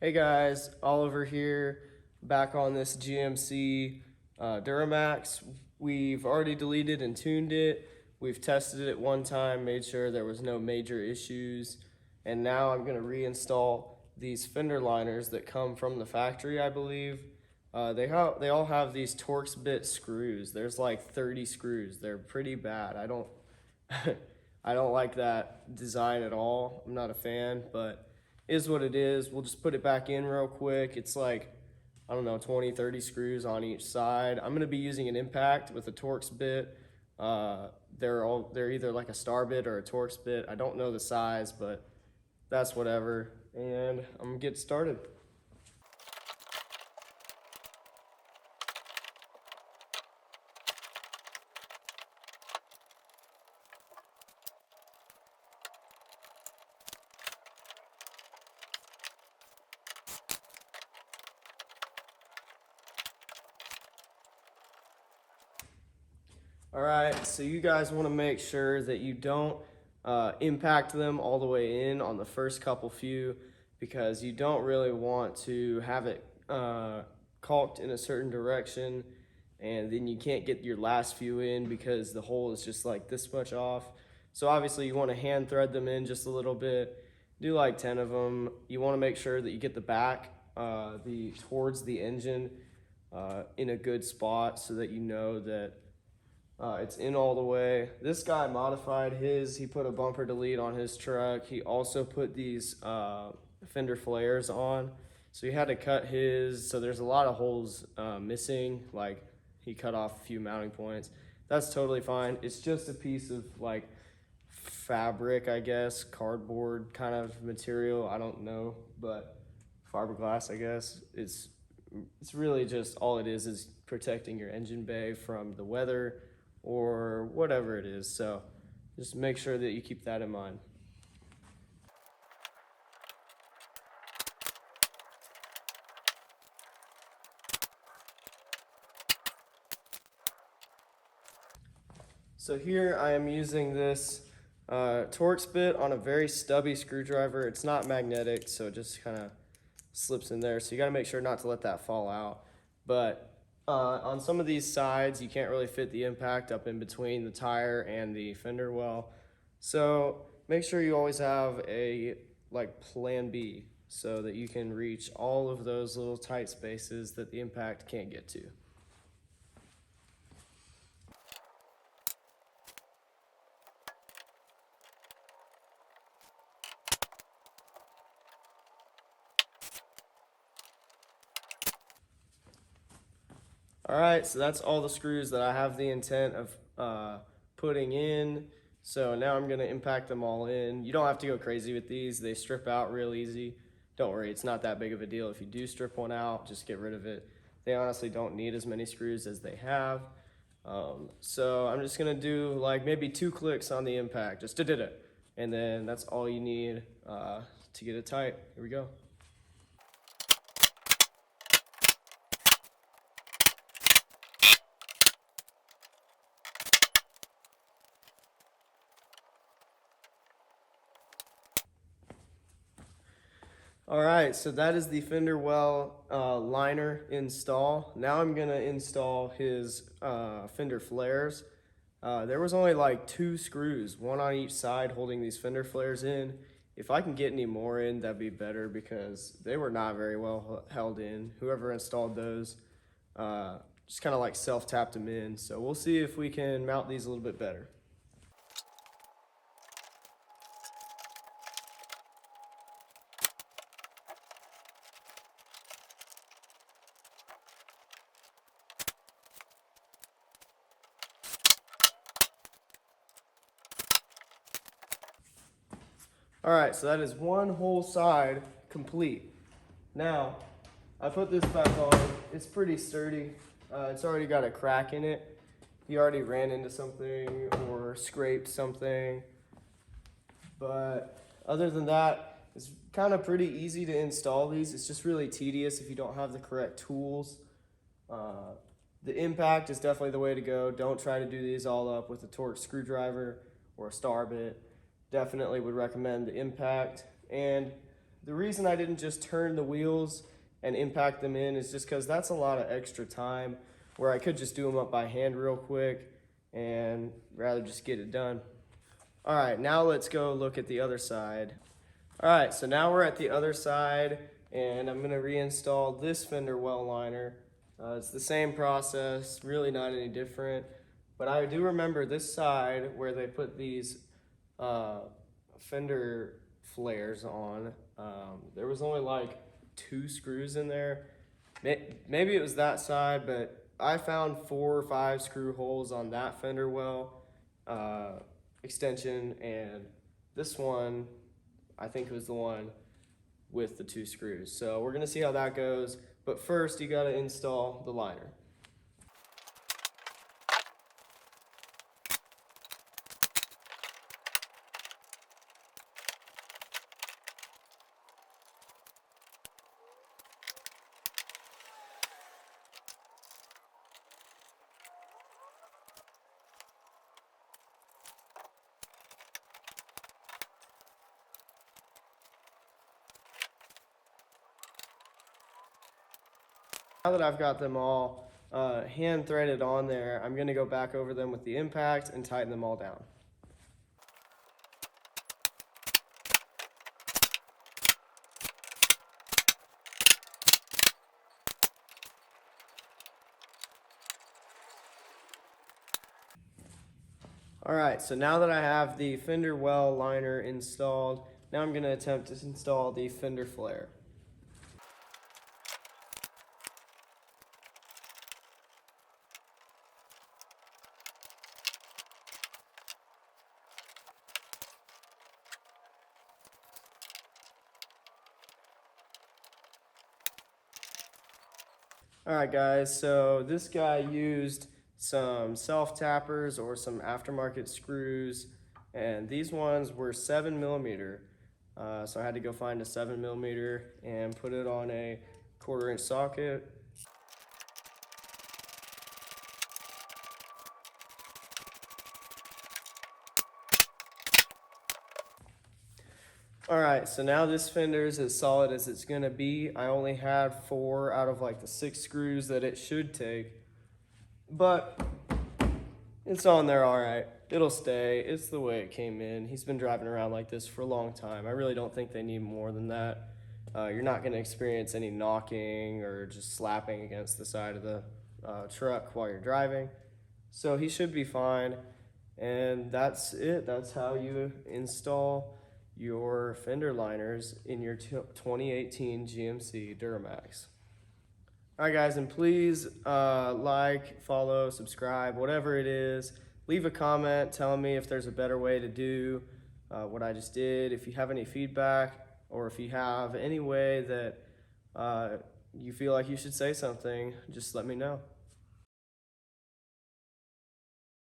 Hey guys, Oliver here, back on this GMC Duramax. We've already deleted and tuned it. We've tested it one time, made sure there was no major issues, and now I'm going to reinstall these fender liners that come from the factory, I believe. They all have these Torx bit screws. There's like 30 screws. They're pretty bad. I don't I don't like that design at all. I'm not a fan, but is what it is. We'll just put it back in real quick. It's like, I don't know, 20, 30 screws on each side. I'm gonna be using an impact with a Torx bit. They're either like a star bit or a Torx bit. I don't know the size, but that's whatever. And I'm gonna get started. All right, so you guys want to make sure that you don't impact them all the way in on the first couple few, because you don't really want to have it caulked in a certain direction and then you can't get your last few in because the hole is just like this much off. So obviously you want to hand thread them in just a little bit, do like 10 of them. You want to make sure that you get the back towards the engine in a good spot so that you know that it's in all the way. This guy modified his. He put a bumper delete on his truck. He also put these fender flares on. So he had to cut his. So there's a lot of holes missing. Like he cut off a few mounting points. That's totally fine. It's just a piece of like fabric, I guess, cardboard kind of material. I don't know, but fiberglass, I guess. It's really just all it is protecting your engine bay from the weather or whatever it is. So just make sure that you keep that in mind. So here I am using this Torx bit on a very stubby screwdriver. It's not magnetic, so it just kind of slips in there. So you got to make sure not to let that fall out. But on some of these sides, you can't really fit the impact up in between the tire and the fender well. So make sure you always have a like plan B so that you can reach all of those little tight spaces that the impact can't get to. All right, so that's all the screws that I have the intent of putting in. So now I'm gonna impact them all in. You don't have to go crazy with these. They strip out real easy. Don't worry, it's not that big of a deal. If you do strip one out, just get rid of it. They honestly don't need as many screws as they have. So I'm just gonna do like maybe 2 clicks on the impact, just did it. And then that's all you need to get it tight. Here we go. All right, so that is the fender well liner install. Now I'm gonna install his fender flares. There was only like 2 screws, one on each side holding these fender flares in. If I can get any more in, that'd be better because they were not very well held in. Whoever installed those just kind of like self-tapped them in. So we'll see if we can mount these a little bit better. All right, so that is one whole side complete. Now, I put this back on. It's pretty sturdy. It's already got a crack in it. You already ran into something or scraped something. But other than that, it's kind of pretty easy to install these. It's just really tedious if you don't have the correct tools. The impact is definitely the way to go. Don't try to do these all up with a Torx screwdriver or a star bit. Definitely would recommend the impact. And the reason I didn't just turn the wheels and impact them in is just because that's a lot of extra time where I could just do them up by hand real quick and rather just get it done. All right, now let's go look at the other side. All right, so now we're at the other side and I'm gonna reinstall this fender well liner. It's the same process, really not any different, but I do remember this side where they put these fender flares on. There was only like 2 screws in there. Maybe it was that side, but I found 4 or 5 screw holes on that fender well extension, and this one, I think it was the one with the 2 screws. So we're gonna see how that goes, but first you gotta install the liner. Now that I've got them all hand threaded on there, I'm gonna go back over them with the impact and tighten them all down. All right, so now that I have the fender well liner installed, now I'm gonna attempt to install the fender flare. All right, guys, so this guy used some self-tappers or some aftermarket screws, and these ones were 7mm. So I had to go find a 7mm and put it on a 1/4-inch socket. All right, so now this fender is as solid as it's gonna be. I only had 4 out of like the 6 screws that it should take, but it's on there all right. It'll stay. It's the way it came in. He's been driving around like this for a long time. I really don't think they need more than that. You're not gonna experience any knocking or just slapping against the side of the truck while you're driving. So he should be fine. And that's it. That's how you install your fender liners in your 2018 GMC Duramax. All right, guys, and please like, follow, subscribe, whatever it is. Leave a comment telling me if there's a better way to do what I just did. If you have any feedback, or if you have any way that you feel like you should say something, just let me know.